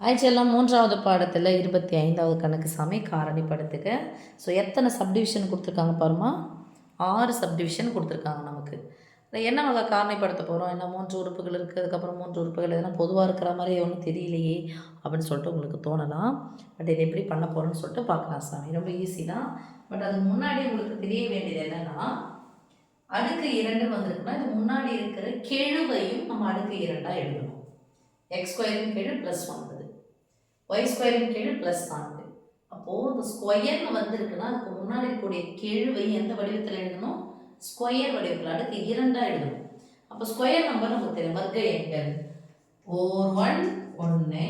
ஆக்சுவலாக மூன்றாவது பாடத்தில் 25வது கணக்கு சமை காரணிப்படுத்துக. ஸோ எத்தனை சப்டிவிஷன் கொடுத்துருக்காங்க பாருமா, 6 சப்டிவிஷன் கொடுத்துருக்காங்க நமக்கு. என்ன வகை காரணிப்படுத்த போகிறோம், என்ன 3 உறுப்புகள் இருக்குது, அதுக்கப்புறம் 3 உறுப்புகள் எதனா பொதுவாக இருக்கிற மாதிரி ஒன்றும் தெரியலையே அப்படின்னு சொல்லிட்டு உங்களுக்கு தோணலாம். பட் இதை எப்படி பண்ண போகிறோன்னு சொல்லிட்டு பார்க்கலாம் சாமி. ரொம்ப ஈஸி தான். பட் அதுக்கு முன்னாடி உங்களுக்கு தெரிய வேண்டியது என்னென்னா, அடுக்கு 2 வந்திருக்குன்னா இது முன்னாடி இருக்கிற கெழுவையும் நம்ம அடுக்கு 2ஆக எழுதணும். எக்ஸ் ஸ்கொயரின் கீழ் +9, ஒய் ஸ்கொயரின் கீழ் +4. அப்போது இந்த ஸ்கொயர்னு வந்திருக்குன்னா அதுக்கு முன்னாடி இருக்கக்கூடிய கெழுவை எந்த வடிவத்தில் எழுதணும், ஸ்கொயர் வடிவத்தில் அடுக்கு 2ஆக எழுதணும். அப்போ ஸ்கொயர் நம்பர் நமக்கு தெரியும், வர்க்க எண்கள் 1 1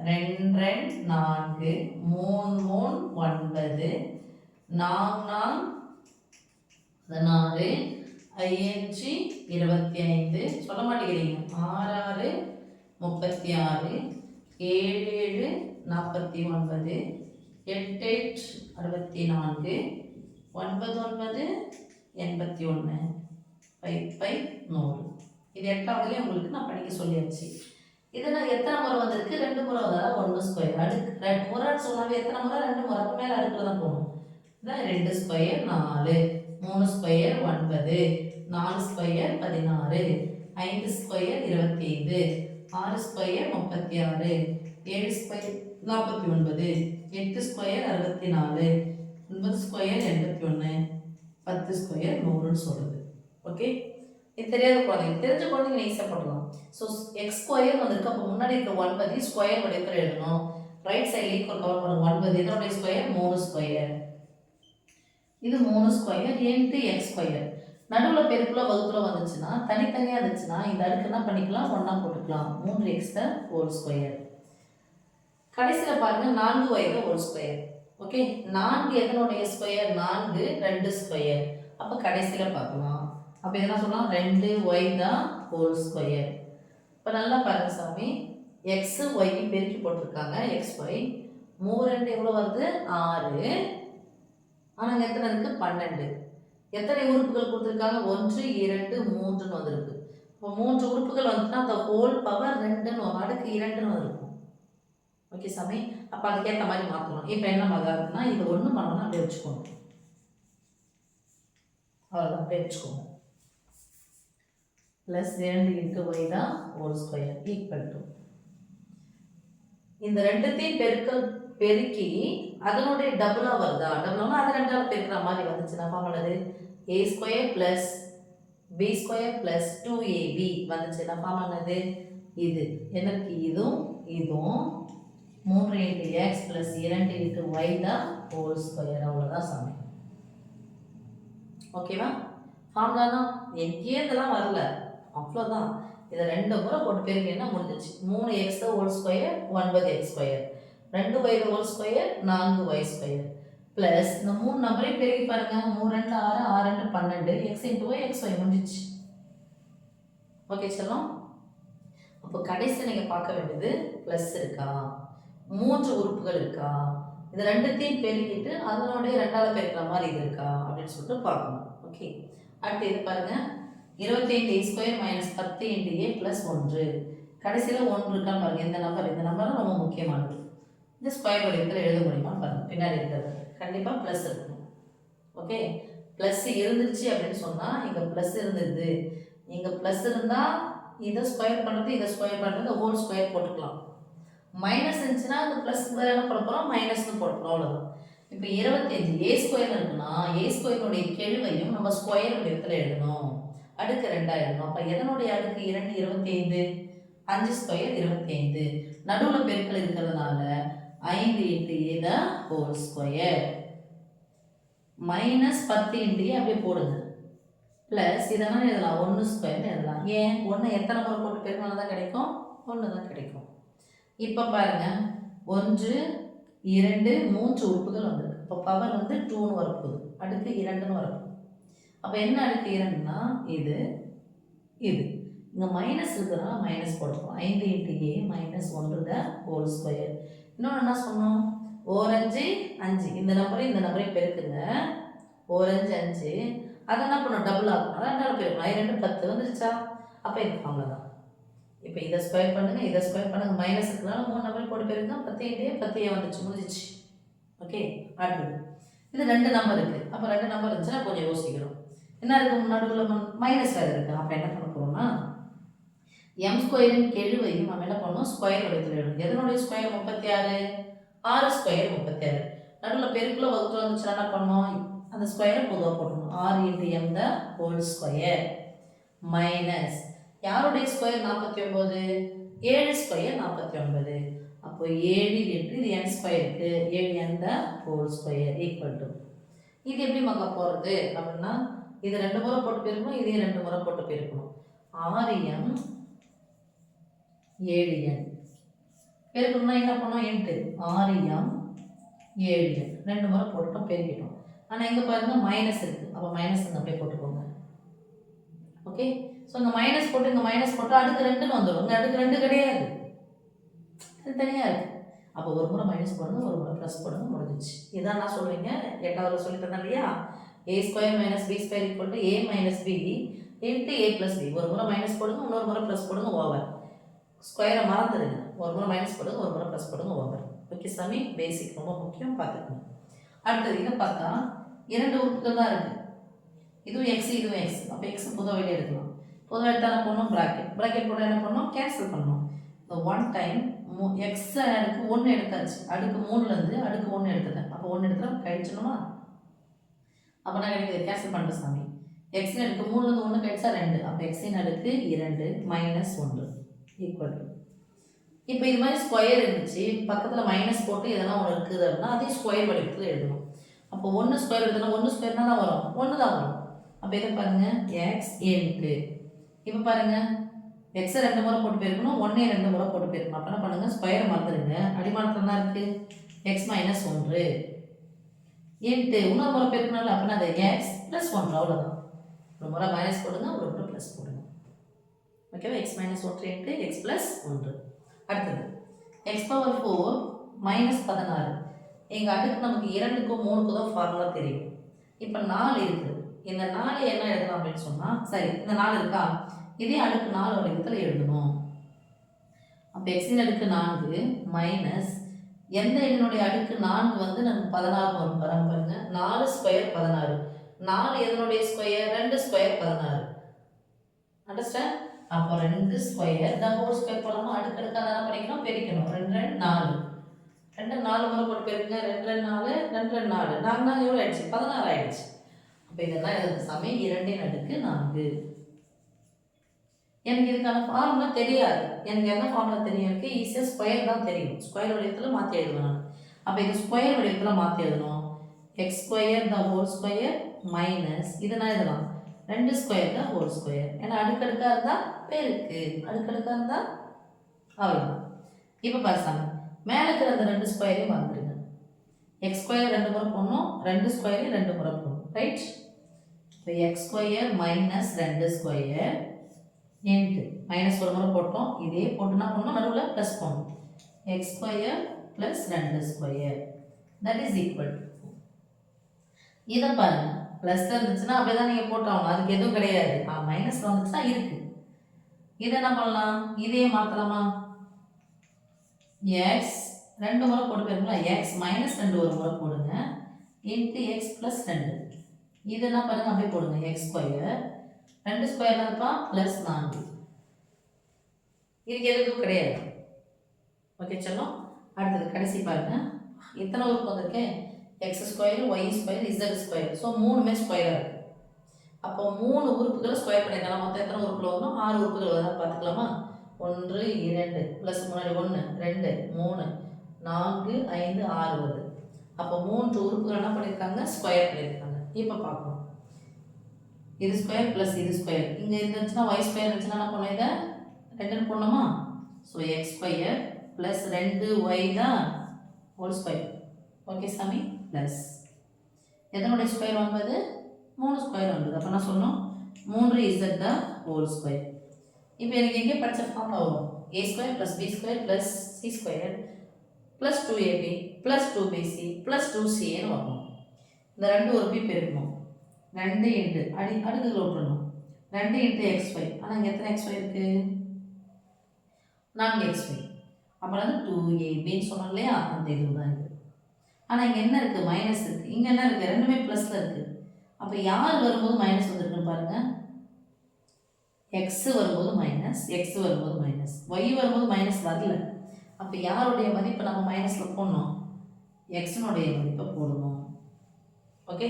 2 2 4 3 3 9 4 4 5 25 சொல்ல மாட்டேங்கிறீங்க, 6 36 7 49 8 64 9 81 5 100. இது 8வதுலேயே உங்களுக்கு நான் படிக்க சொல்லியாச்சு. இதெல்லாம் எத்தனை முறை வந்திருக்கு, 2 முறை வந்தால் 1 ஸ்கொயர். அடுக்கு முறைன்னு சொன்னாவே எத்தனை முறை, 2 முறை. அப்போ மேலே அடுக்கில் தான் போகணும். இதான் 2 square 4, 3 square 9, 4 square 16, 5 square 25, 6 square 36, 7 square 49, 8 square 64, 9 square 81, 10 square 100ன்னு சொல்லுது. ஓகே, இது தெரியாத குழந்தைங்க, தெரிஞ்ச குழந்தைங்க ஈஸியாக போடலாம். ஸோ எக்ஸ் ஸ்கொயர் வந்திருக்கு, அப்போ முன்னாடி இருக்க 9 ஸ்கொயர் வடிவத்தில் எழுதணும். ரைட் சைடில் ஈக்குவல் கவர் பண்ணுங்க. 9 இதனுடைய ஸ்கொயர் 3 ஸ்கொயர், இது 3 ஸ்கொயர் இன்ட்டு எக்ஸ் ஸ்கொயர். நடுவில் பெருக்குள்ள வகுப்புல வந்துச்சுன்னா தனித்தனியாக இருந்துச்சுன்னா இந்த அடுக்கு என்ன பண்ணிக்கலாம், ஒன்றா போட்டுக்கலாம். 3x whole square. கடைசியில் பாருங்கள் 4y ஹோல் ஸ்கொயர். ஓகே, 4 எதனுடைய ஸ்கொயர், 4 2 ஸ்கொயர். அப்போ கடைசியில் பார்க்கலாம். அப்போ என்ன சொல்லலாம், 2y தான் ஹோல் ஸ்கொயர். இப்போ நல்லா பாருங்க சாமி, எக்ஸு ஒய்க்கு பெருக்கி போட்டிருக்காங்க, XY 3 2 எவ்வளோ வருது, 6. ஆனால் எத்தனை இருக்குது, 12. எத்தனை உறுப்புகள் கொடுத்துருக்காங்க, 1 2 3ன்னு வந்திருக்கு. இப்போ 3 உறுப்புகள் வந்துட்டுனா அந்த ஹோல் பவர் 2ன்னு வரும், அடுக்கு 2ன்னு வந்திருக்கும். ஓகே சாமி, அப்போ அதுக்கேற்ற மாதிரி மாற்றணும். இப்போ என்ன மாதிரி இருக்குன்னா, இது ஒன்று பண்ணணும், அப்படியே வச்சுக்கோங்க. அவ்வளோதான், அப்படியே வச்சுக்கோங்க. +2 × y தான் ஹோல் ஸ்கொயர் ஈக்குவல் டு இந்த ரெண்டுத்தையும் பெருக்கி அதனுடைய டபுளாக வருதா, டபுள்னா அது 2ஆல் பெருக்கிற மாதிரி வந்துச்சுன்னா formula a square plus b square plus 2ab வந்துச்சுன்னா ஃபார்முலா இது என்ன இருக்கு, இதுவும் 3 × x ப்ளஸ் 2 × y தான் ஹோல் ஸ்கொயர். அவ்வளோதான் சமயம். ஓகேவா, ஃபார்முலானா எங்கேயே இதெல்லாம் வரல, அவ்வளோதான். இதை 2 முறை போட்டு பெருக்கினா முடிஞ்சிச்சு. 3x whole square 9x square, 2y whole square 4y square plus இந்த 3 நம்பரையும் பெருக்கி பாருங்க, 3 2 6, 6 2 12, x × y xy முடிஞ்சிச்சு. ஓகே செல்லம், அப்போ கடைசியில் நீங்கள் பார்க்க வேண்டியது ப்ளஸ் இருக்கா, 3 உறுப்புகள் இருக்கா, இது ரெண்டுத்தையும் பெருக்கிட்டு அதனுடைய 2ஆல் பெருக்கிற மாதிரி இது இருக்கா அப்படின்னு சொல்லிட்டு பார்க்கணும். ஓகே, அடுத்து இது பாருங்க, 25a square minus 10 × a plus 1. கடைசியில் 1 இருக்கான்னு பாருங்க. இந்த நம்பர் ரொம்ப முக்கியமானது. இந்த ஸ்கொயர் வடிவத்தில் எழுத முடியுமான்னு பாருங்க. பின்னாடி இருக்கிறது கண்டிப்பாக ப்ளஸ் இருக்கணும். ஓகே, ப்ளஸ் இருந்துச்சு அப்படின்னு சொன்னால் இங்கே ப்ளஸ் இருந்தது, இங்கே ப்ளஸ் இருந்தால் இதை ஸ்கொயர் பண்ணுறது இதை ஸ்கொயர் பண்ணுறது ஹோல் ஸ்கொயர் போட்டுக்கலாம். மைனஸ் இருந்துச்சுன்னா அது ப்ளஸ் என்ன போட போகிறோம், மைனஸ்னு போட போகிறோம். அவ்வளோதான். இப்போ 25 a ஸ்கொயர் இருக்குன்னா a ஸ்கொயருடைய கெழுவையும் நம்ம ஸ்கொயர் வடிவத்தில் எழுதணும், அடுக்கு 2ஆக எழுதணும். அப்போ எதனுடைய அடுக்கு 2 25, 5 ஸ்கொயர் 25, நடுவில் பெருக்கல் இருக்கிறதுனால 5 × a தான் ஹோல் ஸ்கொயர் மைனஸ் 10 × a அப்படியே போடுங்க ப்ளஸ் இதெல்லாம் எழுதலாம் 1 ஸ்கொயர்னு எழுதலாம். ஏன், 1 எத்தனை முறை போட்டு பெருக்கினா தான் கிடைக்கும், 1 தான் கிடைக்கும். இப்போ பாருங்க, 1 2 3 உறுப்புகள் வந்திருக்கு. இப்போ பவர் 2ன்னு வரப்போகுது, அடுக்கு 2ன்னு வரப்போகுது. அப்போ என்ன அடுக்கு 2ன்னா இது இங்கே மைனஸ் இருக்குதுன்னா மைனஸ் போடுறோம். 5 × a minus 1 the whole square. இன்னொன்று என்ன சொன்னோம், 5 5 இந்த நம்பரையும் பெருக்குங்க, 5 5 அதை என்ன பண்ணணும், டபுள் ஆகும், அதான் 2 பெருக்கணும். 2 10 வந்துருச்சா, அப்போ இது ஃபார்முலா தான். இப்போ இதை ஸ்கொயர் பண்ணுங்க, இதை ஸ்கொயர் பண்ணுங்க. மைனஸ் இருக்கிறனால 3 நம்பர் போட்டு போயிருந்தா 10 10 வந்துச்சு, முடிஞ்சிச்சு. ஓகே, அடுத்தது இது 2 நம்பர் இருக்குது. அப்போ 2 நம்பர் இருந்துச்சுன்னா கொஞ்சம் யோசிக்கணும். என்ன இருக்குது, நடுவில் மைனஸ் வேறு இருக்குது. அப்போ என்ன பண்ண போகிறோம்னா எம் ஸ்கொயரின் கெழுவையும் நம்ம என்ன பண்ணணும், ஸ்கொயர் வடிவத்தில் எழுதணும். எதனுடைய ஸ்கொயர் 36? 6 ஸ்கொயர் 36. நடுவில் பெருக்குள்ள வகுத்து வந்துச்சுன்னா என்ன பண்ணணும், அந்த ஸ்கொயரை பொதுவாக போட்டணும். 6 × m த ஹோல் ஸ்கொயர் மைனஸ் யாருடைய ஸ்கொயர் 49? 7 ஸ்கொயர் 49. அப்போ 7 × இது n ஸ்கொயருக்கு 7n the whole square equal to, இது எப்படி பார்க்க போகிறது அப்படின்னா இது 2 முறை போட்டு போயிருக்கணும், இதையும் 2 முறை போட்டு போயிருக்கணும். 6m 7n பெருக்கணும்னா என்ன பண்ணோம், இன்ட்டு 6m 7n 2 முறை போட்டுட்டோம், பெருக்கிட்டோம். ஆனால் இங்கே பாருங்கள் மைனஸ் இருக்குது. அப்போ மைனஸ் இங்கே அப்படியே போட்டுக்கோங்க. ஓகே, ஸோ இங்கே மைனஸ் போட்டு இங்கே மைனஸ் போட்டு அடுக்கு 2ன்னு வந்துடும். இங்கே அடுக்கு 2 கிடையாது, அது தனியாக இருக்குது. அப்போ ஒரு முறை மைனஸ் போடுங்க, ஒரு முறை ப்ளஸ் போடுங்க, முடிஞ்சிச்சு. இதான் நான் சொல்லுவீங்க 8வது சொல்லி தந்தேன் இல்லையா, a² - b² = a - b × a + b. ஒரு முறை மைனஸ் போடுங்க, இன்னொரு முறை ப்ளஸ் போடுங்க, ஓவர். ஸ்கொயரை மறந்துடுங்க, ஒரு முறை மைனஸ் போடுங்க, ஒரு முறை ப்ளஸ் போடுங்க, ஓவர். ஓகே சாமி, பேசிக் ரொம்ப முக்கியம், பார்த்துக்கணும். அடுத்தது இதை பார்த்தா 2 உறுப்புகள் தான் இருக்குது. இதுவும் எக்ஸ், இதுவும் எக்ஸ். அப்போ எக்ஸ் பொதுவாக வெளியே எடுக்கலாம். பொதுவாக எடுத்தால் என்ன பண்ணணும், ப்ராக்கெட் போட என்ன பண்ணணும், கேன்சல் பண்ணணும். இந்த 1 டைம் எக்ஸ் அடுக்கு 1 எடுத்தாச்சு, அடுக்கு 3லேருந்து அடுக்கு 1 எடுத்துட்டேன். அப்போ 1 எடுத்துட்டா கழிச்சணுமா, அப்போ நான் கிடைக்கிது கேன்சல் பண்ணுறேன் சாமி. எக்ஸின் அடுக்கு 3லேருந்து 1 கழிச்சா 2. அப்போ எக்ஸின் அடுக்கு 2 - 1 ஈக்குவல் டு, இப்போ இது மாதிரி ஸ்கொயர் இருந்துச்சு, பக்கத்தில் மைனஸ் போட்டு எதனா ஒன்று இருக்குது அப்படின்னா அதே ஸ்கொயர் வடிவத்தில் எழுதணும். அப்போ 1 ஸ்கொயர் எடுத்தோன்னா 1 ஸ்கொயர்னா தான் வரும், 1 தான் வரும். அப்போ இதை பாருங்கள், எக்ஸ் இன்ட்டு, இப்போ பாருங்கள் எக்ஸை 2 முறை போட்டு போயிருக்கணும், 1 2 முறை போட்டு போயிருக்கணும். அப்போ என்ன பண்ணுங்கள், ஸ்கொயர் மறந்துடுங்க, அடிமானத்தில் தான் இருக்குது எக்ஸ் - 1 இன்ட்டு இன்னொரு முறை போயிருக்கணும்ல, அப்படின்னா அது எக்ஸ் + 1, அவ்வளோதான். ஒரு முறை மைனஸ் போடுங்க, ஒரு முறை ப்ளஸ் போடுங்க. ஓகேவா, எக்ஸ் - 1 இன்ட்டு எக்ஸ் + 1. அடுத்தது x⁴ -16. எங்கள் அடுக்கு நமக்கு 2க்கும் 3க்கும் தான் ஃபார்முலா தெரியும். இப்போ 4 இருக்குது. இந்த 4 என்ன எழுதலாம் அப்படின்னு சொன்னால், சரி இந்த 4 இருக்கா, இதே அடுக்கு 4 வடிவத்தில் எழுதணும். அப்போ எக்ஸின் அடுக்கு 4 மைனஸ் எந்த எண்ணினுடைய அடுக்கு 4 வந்து நமக்கு 16 வரும் பாருங்க. 4 ஸ்கொயர் 16. 4 எதனுடைய ஸ்கொயர், 2 ஸ்கொயர் 16. அண்டர்ஸ்டாண்ட்? அப்போ 2 ஸ்கொயர் த ஹோல் ஸ்கொயர் போடலாமா, அடுக்கடுக்காக என்ன பண்ணிக்கணும், பெருக்கணும். 2 2 4, 2 4 முறை போட்டு பெருக்குங்க, 2 2 4 2 2 4 4 எவ்வளோ ஆயிடுச்சு, 16 ஆயிடுச்சு. அப்போ இதெல்லாம் எழுதுற சமயம் 2 அடுக்கு 4. எனக்கு இதுக்கான ஃபார்முலா தெரியாது. எனக்கு என்ன ஃபார்முலா தெரியும், எனக்கு ஈஸியாக ஸ்கொயர் தான் தெரியும். ஸ்கொயர் வடிவத்தில் மாற்றி எழுதணும். அப்போ இது ஸ்கொயர் வடிவத்தில் மாற்றி எழுதணும். x² த ஹோல் ஸ்கொயர் மைனஸ் இது நான் எழுதலாம் 2 ஸ்கொயர் த ஹோல் ஸ்கொயர். ஏன்னா அடுக்கடுக்காக இருந்தால் பெருக்கு, அடுக்கடுக்காக இருந்தால் அவ்வளோதான். இப்போ பாருங்க, மேலே இருக்கிற அந்த 2 ஸ்கொயரையும் வந்துடுங்க. x² 2 முறை போடணும், 2 ஸ்கொயரையும் 2 முறை போடணும், ரைட்? இப்போ x² - 2 ஸ்கொயர் இன்ட்டு மைனஸ் ஒரு முறை போட்டோம், இதே போட்டுனா பண்ணணும், நடுவில் ப்ளஸ் போடணும். x² + 2 square that is equal to, இதை பாருங்கள் ப்ளஸ் இருந்துச்சுன்னா அப்படியே தான் நீங்கள் போட்டாகணும், அதுக்கு எதுவும் கிடையாது. மைனஸ் வந்துச்சுன்னா இருக்குது. இதை என்ன பண்ணலாம், இதே மாற்றலாமா, எக்ஸ் 2 முறை போட்டு போயிருங்களா, எக்ஸ் - 2 ஒரு முறை போடுங்க இன்ட்டு எக்ஸ் + 2. இது என்ன பாருங்கள் அப்படியே போடுங்க, x² 2 ஸ்கொயர் தான்ப்பா +4. இதுக்கு எதுவும் கிடையாது. ஓகே சொல்லும். அடுத்தது கடைசி பாருங்க, எத்தனை உறுப்பு வந்திருக்கேன், x², y², z². ஸோ 3மே ஸ்கொயராக இருக்குது. அப்போ 3 உறுப்புகளை ஸ்கொயர் பண்ணிக்கலாம். மொத்தம் எத்தனை உறுப்புகள் வரும், 6 உறுப்புகள் வருதுன்னு பார்த்துக்கலாமா. 1 2 ப்ளஸ் முன்னாடி 1 2 3 4 5 6 வருது. அப்போ 3 உறுப்புகள் என்ன பண்ணியிருக்காங்க, ஸ்கொயர் பண்ணியிருக்காங்க. இப்போ பார்ப்போம், இது ஸ்கொயர் ப்ளஸ் இது ஸ்கொயர், இங்கே இருந்துச்சுன்னா y² இருந்துச்சுன்னா என்ன பண்ணோம், இதை 2ன்னு போடணுமா. ஸோ x² + 2y தான் ஹோல் ஸ்கொயர். ஓகே சாமி, ப்ளஸ் எதனுடைய ஸ்கொயர் வந்தது, 3 ஸ்கொயர் வந்தது. அப்போ என்ன சொல்லணும், 3z த ஹோல் ஸ்கொயர். இப்போ எனக்கு எங்கே படித்த ஃபார்முலா வரும், a² + b² + c² + 2ab + 2bc + 2caன்னு வரணும். இந்த 2 உறுப்பையும் பெருக்கணும், 2 இன்ட்டு அடுக்குகளை விட்டுறணும், 2 இன்ட்டு xy. ஆனால் இங்கே எத்தனை xy இருக்குது, 4xy. அப்புறம் வந்து 2abன்னு சொன்னோம் இல்லையா, அந்த இதுதான் இது. ஆனால் இங்கே என்ன இருக்குது, மைனஸ் இருக்குது. இங்கே என்ன இருக்குது, ரெண்டுமே ப்ளஸில் இருக்குது. அப்போ யார் வரும்போது மைனஸ் வந்துருக்குன்னு பாருங்கள். எக்ஸ் வரும்போது மைனஸ், எக்ஸ் வரும்போது மைனஸ், ஒய் வரும்போது மைனஸ் வரல. அப்போ யாருடைய மதிப்பை நம்ம மைனஸில் போடணும், எக்ஸினுடைய மதிப்பை போடணும். ஓகே,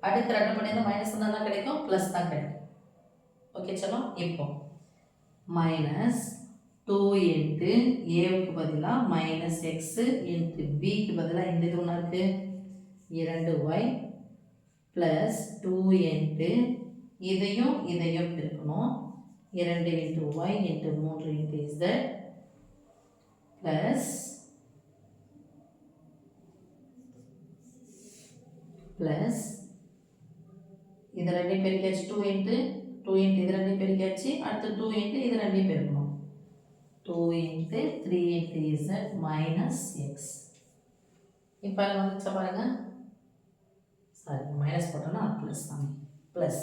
அடுத்த ரெண்டு பண்ணி தான் மைனஸ் தான் கிடைக்கும், ப்ளஸ் தான் கிடைக்கும். ஓகே சலோ, இப்போ மைனஸ் 2 இன்ட்டு ஏவுக்கு பதிலாக மைனஸ் எக்ஸு இன்ட்டு பிக்கு பதிலாக இந்த இது ஒன்றா இருக்குது 2y ப்ளஸ் 2 இன்ட்டு இதையும் பெருக்கணும் 2 into y into 3 into z plus இது ரெண்டையும் பெருக்காச்சு 2 இன்ட்டு இது ரெண்டையும் பெருக்காச்சு. அடுத்து 2 இன்ட்டு இது ரெண்டையும் பெருக்கணும் 2 into 3 into Z minus X. இப்போ வந்துச்சா பாருங்க, சாரி மைனஸ் போட்டோம்னா ப்ளஸ் தான், plus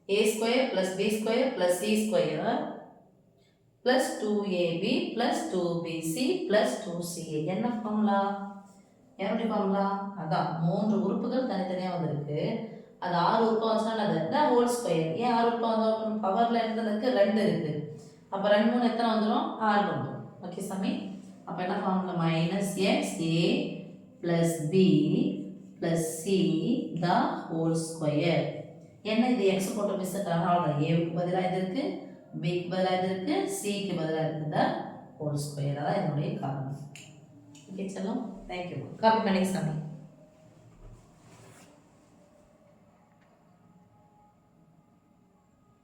A square plus B square plus C square plus 2ab plus 2bc plus 2ca. என்ன ஃபார்முலா, என்னுடைய ஃபார்முலா அதான், 3 உறுப்புகள் தனித்தனியாக வந்திருக்கு. அது 6 உறுப்பாக வந்துச்சுன்னா அது ஹோல் ஸ்கொயர். ஏன் 6 உறுப்பாக வந்தோம், பவரில் இருந்ததுக்கு 2 இருக்குது. அப்போ 2 3 எத்தனை வந்துடும், 6 வந்துடும். ஓகே சாமி, அப்போ என்ன formula, minus x a plus b plus c the whole square. என்ன இது எக்ஸ் போட்டு மிஸ் அவ்வளோதான். ஏவுக்கு பதிலாக இது இருக்குது, பிக்கு பதிலாக இது இருக்குது, சிக்கு பதிலாக இருக்குது த ஹோல் ஸ்கொயர். அதான் என்னுடைய காரணம். ஓகே செல்லம், தேங்க்யூ. காப்பி பண்ணி சாமி.